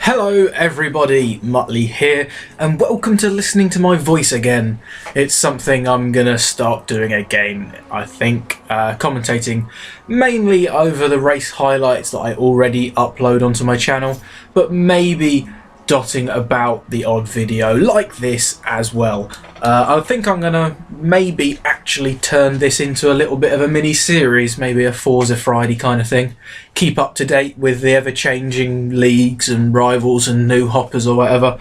Hello everybody, Muttley here, and welcome to listening to my voice again. It's something I'm gonna start doing again, I think, commentating mainly over the race highlights that I already upload onto my channel, but maybe dotting about the odd video like this as well. I think I'm gonna maybe actually turn this into a little bit of a mini series, maybe a Forza Friday kind of thing. Keep up to date with the ever-changing leagues and rivals and new hoppers or whatever.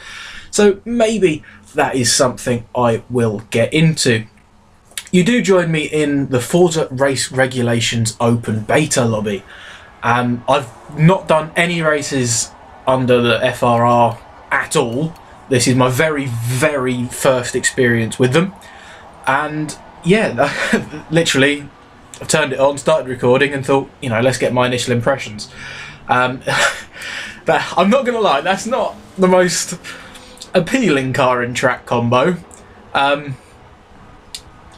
So maybe that is something I will get into. You do join me in the Forza Race Regulations open beta lobby. I've not done any races under the FRR at all. This is my very first experience with them, and yeah, literally I turned it on, started recording and thought, you know, let's get my initial impressions. But I'm not gonna lie, that's not the most appealing car and track combo. I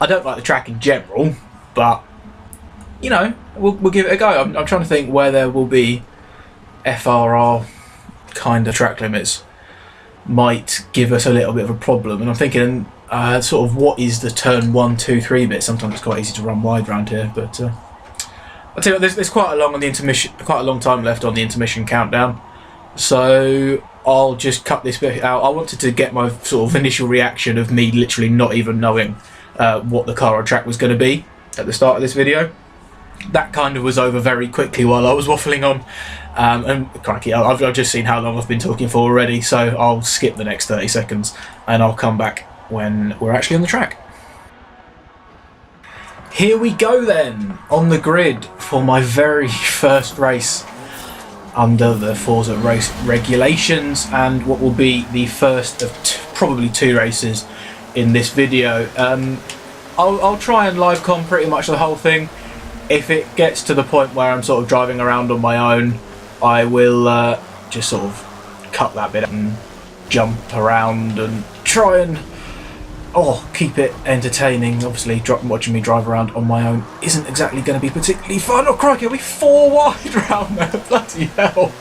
don't like the track in general, but you know, we'll give it a go. I'm trying to think where there will be FRR kind of track limits might give us a little bit of a problem, and I'm thinking sort of what is the turn 1, 2, 3 bit. Sometimes it's quite easy to run wide around here, but I'll tell you what, there's quite a long time left on the intermission countdown, so I'll just cut this bit out. I wanted to get my sort of initial reaction of me literally not even knowing what the car or track was going to be at the start of this video. That kind of was over very quickly while I was waffling on, and crikey, I've just seen how long I've been talking for already, so I'll skip the next 30 seconds and I'll come back when we're actually on the track. Here we go then, on the grid for my very first race under the Forza Race Regulations, and what will be the first of probably 2 races in this video. I'll try and live com pretty much the whole thing. If it gets to the point where I'm sort of driving around on my own, I will just sort of cut that bit and jump around and try and keep it entertaining. Obviously, watching me drive around on my own isn't exactly going to be particularly fun. Oh crikey, are we 4 wide round there? Bloody hell.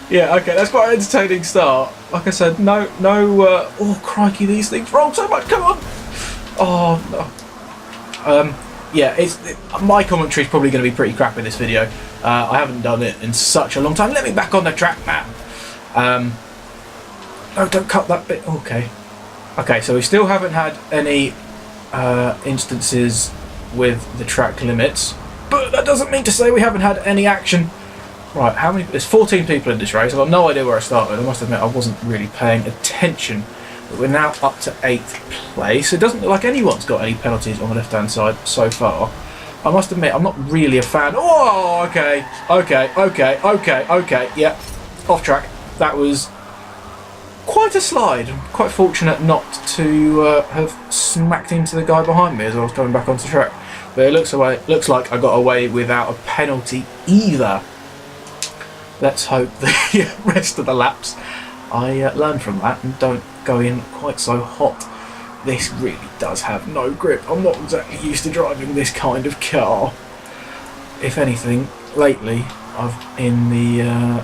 Yeah, okay, that's quite an entertaining start. Like I said, oh crikey, these things roll so much, come on! Oh, no. Yeah, my commentary is probably going to be pretty crap in this video. I haven't done it in such a long time. Let me back on the track, man. No, don't cut that bit. Okay. Okay, so we still haven't had any instances with the track limits, but that doesn't mean to say we haven't had any action. Right, how many? There's 14 people in this race. I've got no idea where I started. I must admit I wasn't really paying attention. But we're now up to 8th place. It doesn't look like anyone's got any penalties on the left-hand side so far. I must admit, I'm not really a fan. Oh, okay, yeah, off track. That was quite a slide. I'm quite fortunate not to have smacked into the guy behind me as I was coming back onto track. But it looks like I got away without a penalty either. Let's hope the rest of the laps I learn from that and don't go in quite so hot. This really does have no grip. I'm not exactly used to driving this kind of car. If anything, lately in the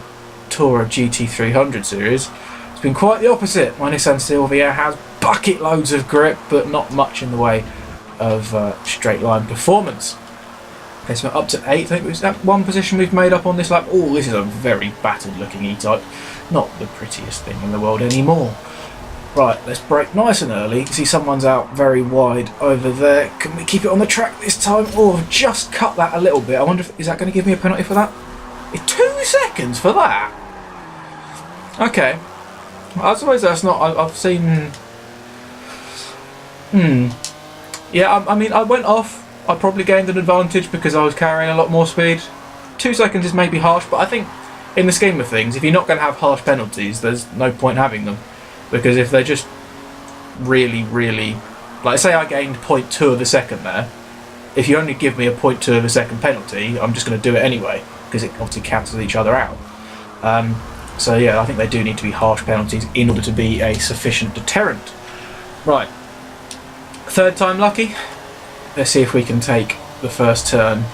Tourer GT300 series, it's been quite the opposite. My Nissan Silvia has bucket loads of grip, but not much in the way of straight line performance. Okay, so up to 8th. I think it was that one position we've made up on this lap. Oh, this is a very battered looking E-Type. Not the prettiest thing in the world anymore. Right, let's brake nice and early. You can see someone's out very wide over there. Can we keep it on the track this time? Oh, just cut that a little bit. I wonder if is that going to give me a penalty for that? 2 seconds for that? Okay. I suppose that's not... I've seen... Yeah, I mean, I went off. I probably gained an advantage because I was carrying a lot more speed. 2 seconds is maybe harsh, but I think in the scheme of things, if you're not going to have harsh penalties, there's no point having them. Because if they're just really, like say I gained 0.2 of a second there, if you only give me a 0.2 of a second penalty, I'm just going to do it anyway, because it obviously cancels each other out. So yeah, I think they do need to be harsh penalties in order to be a sufficient deterrent. Right, 3rd time lucky. Let's see if we can take the first turn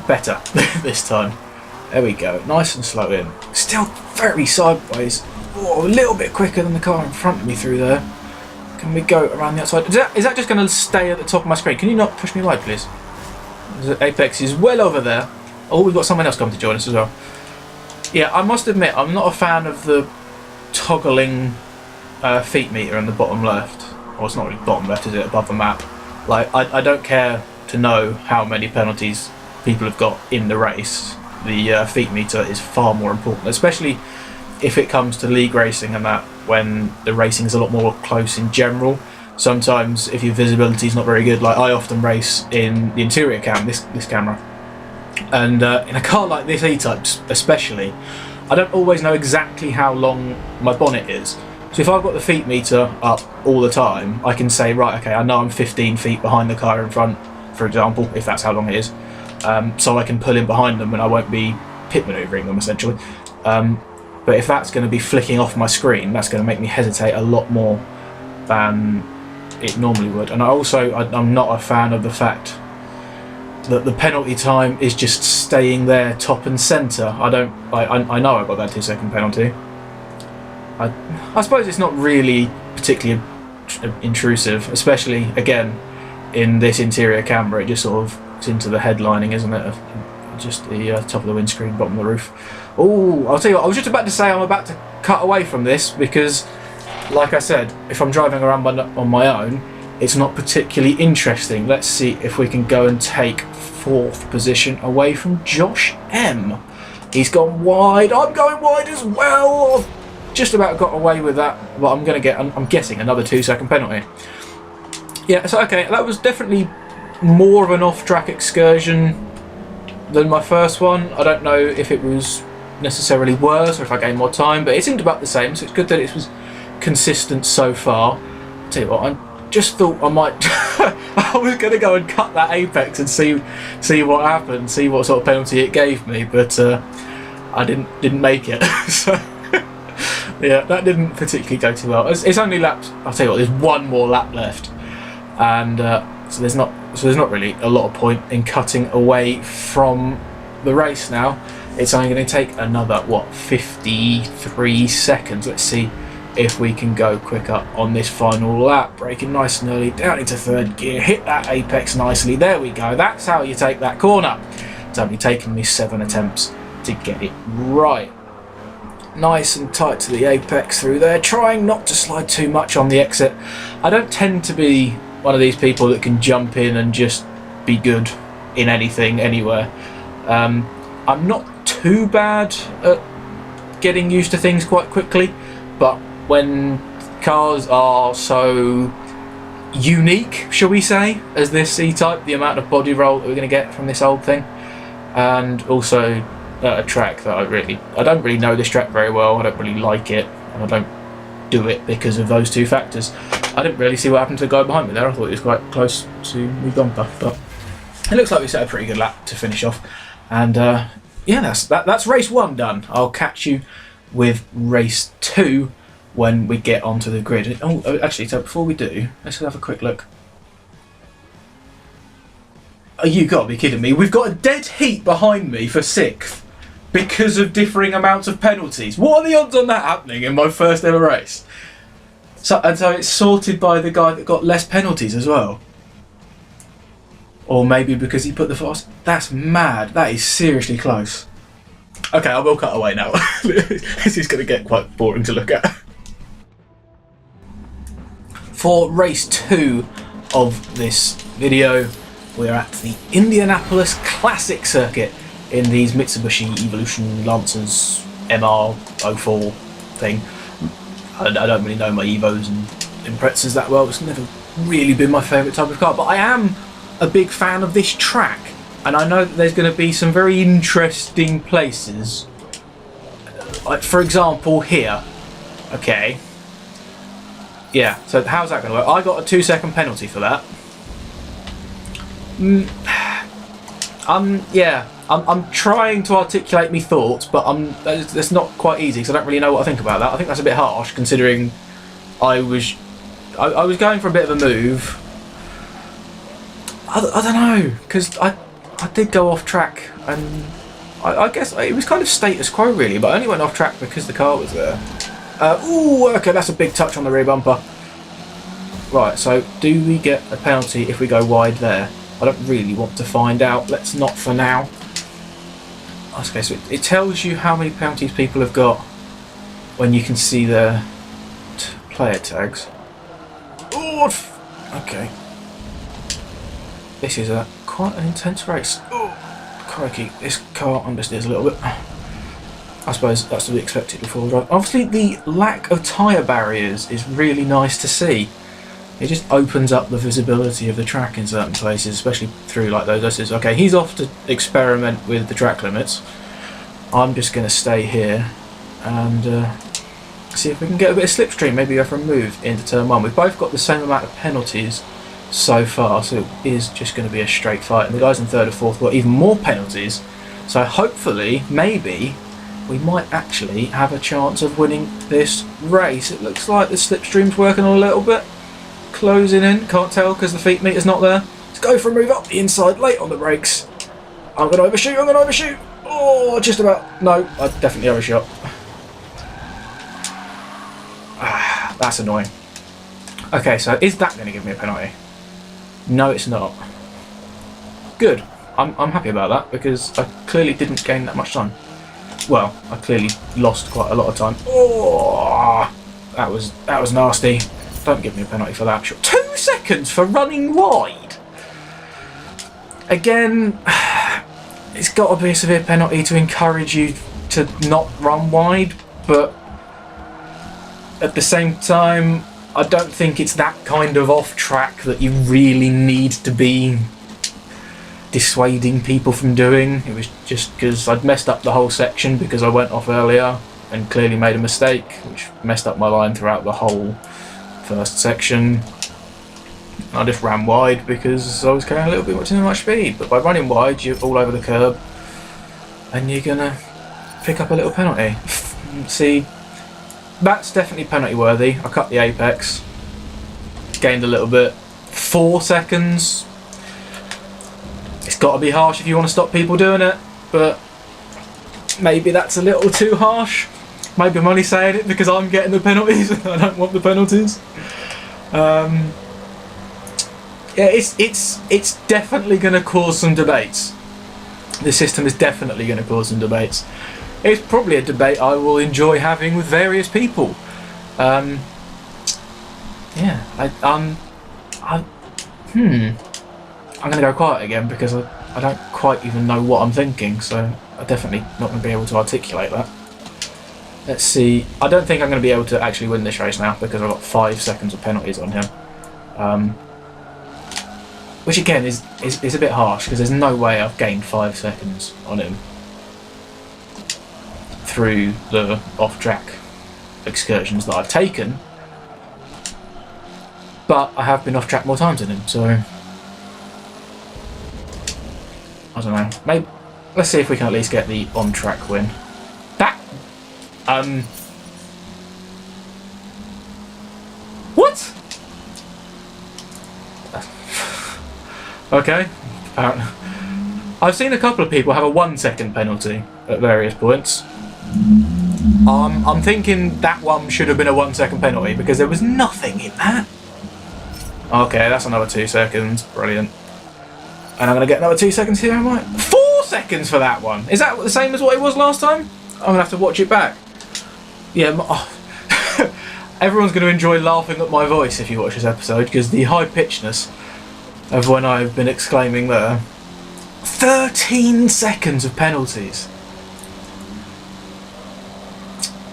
better this time. There we go, nice and slow in. Still very sideways. Oh, a little bit quicker than the car in front of me through there. Can we go around the outside? Is that just going to stay at the top of my screen? Can you not push me wide, please? The apex is well over there. Oh, we've got someone else coming to join us as well. Yeah, I must admit, I'm not a fan of the toggling feet meter in the bottom left. Well, it's not really bottom left, is it? Above the map. Like, I don't care to know how many penalties people have got in the race. The feet meter is far more important, especially if it comes to league racing and that, when the racing is a lot more close in general. Sometimes if your visibility is not very good, like I often race in the interior cam, this camera, and in a car like this E-Type especially, I don't always know exactly how long my bonnet is. So if I've got the feet meter up all the time, I can say, right, okay, I know I'm 15 feet behind the car in front, for example, if that's how long it is, so I can pull in behind them and I won't be pit manoeuvring them essentially. But if that's going to be flicking off my screen, that's going to make me hesitate a lot more than it normally would. And I'm not a fan of the fact that the penalty time is just staying there top and centre. I know I got that 2-second penalty. I suppose it's not really particularly intrusive, especially again in this interior camera. It just sort of it's into the headlining, isn't it? Just the top of the windscreen, bottom of the roof. Oh, I'll tell you what, I was just about to say I'm about to cut away from this because, like I said, if I'm driving around on my own, it's not particularly interesting. Let's see if we can go and take 4th position away from Josh M. He's gone wide. I'm going wide as well. I've just about got away with that, but I'm going to get, I'm guessing, another 2-second penalty. Yeah, so okay, that was definitely more of an off-track excursion than my first one. I don't know if it was necessarily worse or if I gained more time, but it seemed about the same, so it's good that it was consistent so far. I'll tell you what, I just thought I might I was going to go and cut that apex and see what happened, see what sort of penalty it gave me, but I didn't make it. So yeah, that didn't particularly go too well. It's only laps, I'll tell you what, there's one more lap left, and so there's not really a lot of point in cutting away from the race now. It's only going to take another, 53 seconds. Let's see if we can go quicker on this final lap. Braking nice and early, down into 3rd gear, hit that apex nicely. There we go. That's how you take that corner. It's only taken me 7 attempts to get it right. Nice and tight to the apex through there, trying not to slide too much on the exit. I don't tend to be one of these people that can jump in and just be good in anything, anywhere. I'm not too bad at getting used to things quite quickly, but when cars are so unique, shall we say, as this E-Type, the amount of body roll that we're going to get from this old thing, and also a track that I don't really know this track very well, I don't really like it, and I don't do it because of those two factors. I didn't really see what happened to the guy behind me there. I thought he was quite close to my bumper, but it looks like we set a pretty good lap to finish off. And yeah, that's race 1 done. I'll catch you with race 2 when we get onto the grid. Oh, actually, so before we do, let's have a quick look. Oh, you got to be kidding me. We've got a dead heat behind me for 6th because of differing amounts of penalties. What are the odds on that happening in my first ever race? So it's sorted by the guy that got less penalties as well. Or maybe because he put the fast. That's mad. That is seriously close. Okay, I will cut away now. This is going to get quite boring to look at. For race 2 of this video, we're at the Indianapolis Classic Circuit in these Mitsubishi Evolution Lancers MR04 thing. I don't really know my Evos and Imprezas that well. It's never really been my favourite type of car, but I am a big fan of this track, and I know that there's going to be some very interesting places. Like, for example, here. Okay. Yeah, so how's that going to work? I got a 2-second penalty for that. Yeah, I'm trying to articulate my thoughts, but that's not quite easy because I don't really know what I think about that. I think that's a bit harsh considering I was going for a bit of a move. I don't know, because I did go off track and I guess it was kind of status quo really, but I only went off track because the car was there. Ooh, okay, that's a big touch on the rear bumper. Right, so do we get a penalty if we go wide there? I don't really want to find out. Let's not for now. Okay, so it tells you how many penalties people have got when you can see their player tags. Oh, okay. This is quite an intense race. Oh, crikey, this car understeers a little bit. I suppose that's to be expected before drive. Obviously, the lack of tyre barriers is really nice to see. It just opens up the visibility of the track in certain places, especially through like those. Okay, he's off to experiment with the track limits. I'm just going to stay here and see if we can get a bit of slipstream. Maybe go for a move into turn 1. We've both got the same amount of penalties so far, so it is just going to be a straight fight. And the guys in 3rd or 4th got even more penalties. So hopefully, maybe, we might actually have a chance of winning this race. It looks like the slipstream's working a little bit. Closing in, can't tell because the feet meter's not there. Let's go for a move up the inside, late on the brakes. I'm going to overshoot, Oh, just about. No, I definitely overshot. Ah, that's annoying. Okay, so is that going to give me a penalty? No, it's not. Good. I'm happy about that because I clearly didn't gain that much time. Well, I clearly lost quite a lot of time. Oh, that was nasty. Don't give me a penalty for that. 2 seconds for running wide. Again, it's got to be a severe penalty to encourage you to not run wide, but at the same time, I don't think it's that kind of off track that you really need to be dissuading people from doing. It was just because I'd messed up the whole section because I went off earlier and clearly made a mistake, which messed up my line throughout the whole first section. I just ran wide because I was carrying a little bit too much speed, but by running wide you're all over the curb and you're gonna pick up a little penalty. See, that's definitely penalty worthy. I cut the apex, gained a little bit. 4 seconds. It's got to be harsh if you want to stop people doing it, but maybe that's a little too harsh. Maybe I'm only saying it because I'm getting the penalties and I don't want the penalties. Yeah, it's definitely going to cause some debates. The system is definitely going to cause some debates. It's probably a debate I will enjoy having with various people. Yeah, I'm going to go quiet again because I don't quite even know what I'm thinking, so I'm definitely not going to be able to articulate that. Let's see. I don't think I'm going to be able to actually win this race now because I've got 5 seconds of penalties on him. Which again is a bit harsh because there's no way I've gained 5 seconds on him through the off-track excursions that I've taken. But I have been off-track more times than him, so I don't know. Maybe let's see if we can at least get the on-track win. That what? Okay. I've seen a couple of people have a 1 second penalty at various points. I'm thinking that one should have been a 1 second penalty because there was nothing in that. Okay, that's another 2 seconds. Brilliant. And I'm going to get another 2 seconds here, am I? 4 seconds for that one. Is that the same as what it was last time? I'm going to have to watch it back. Yeah, everyone's going to enjoy laughing at my voice if you watch this episode because the high-pitchedness of when I've been exclaiming there. 13 seconds of penalties.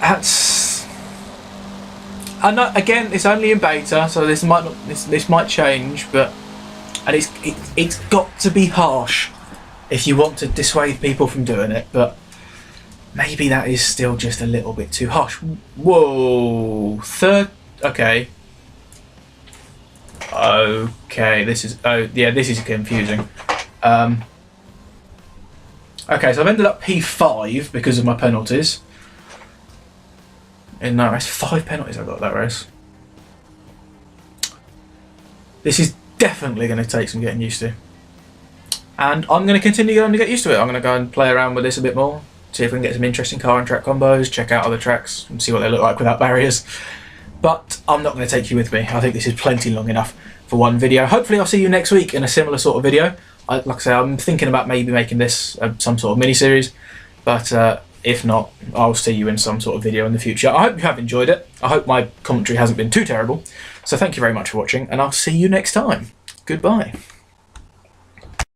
That's... I know, again, it's only in beta, so this might change, but... And it's got to be harsh if you want to dissuade people from doing it, but maybe that is still just a little bit too harsh. Whoa, okay. Okay, this is confusing. Okay, so I've ended up P5 because of my penalties. In that race, 5 penalties I got that race. This is definitely going to take some getting used to. and I'm going to continue going to get used to it. I'm going to go and play around with this a bit more, see if we can get some interesting car and track combos, check out other tracks and see what they look like without barriers. But I'm not going to take you with me. I think this is plenty long enough for one video. Hopefully I'll see you next week in a similar sort of video. Like I say, I'm thinking about maybe making this some sort of mini-series, but if not, I'll see you in some sort of video in the future. I hope you have enjoyed it. I hope my commentary hasn't been too terrible. So thank you very much for watching, and I'll see you next time. Goodbye.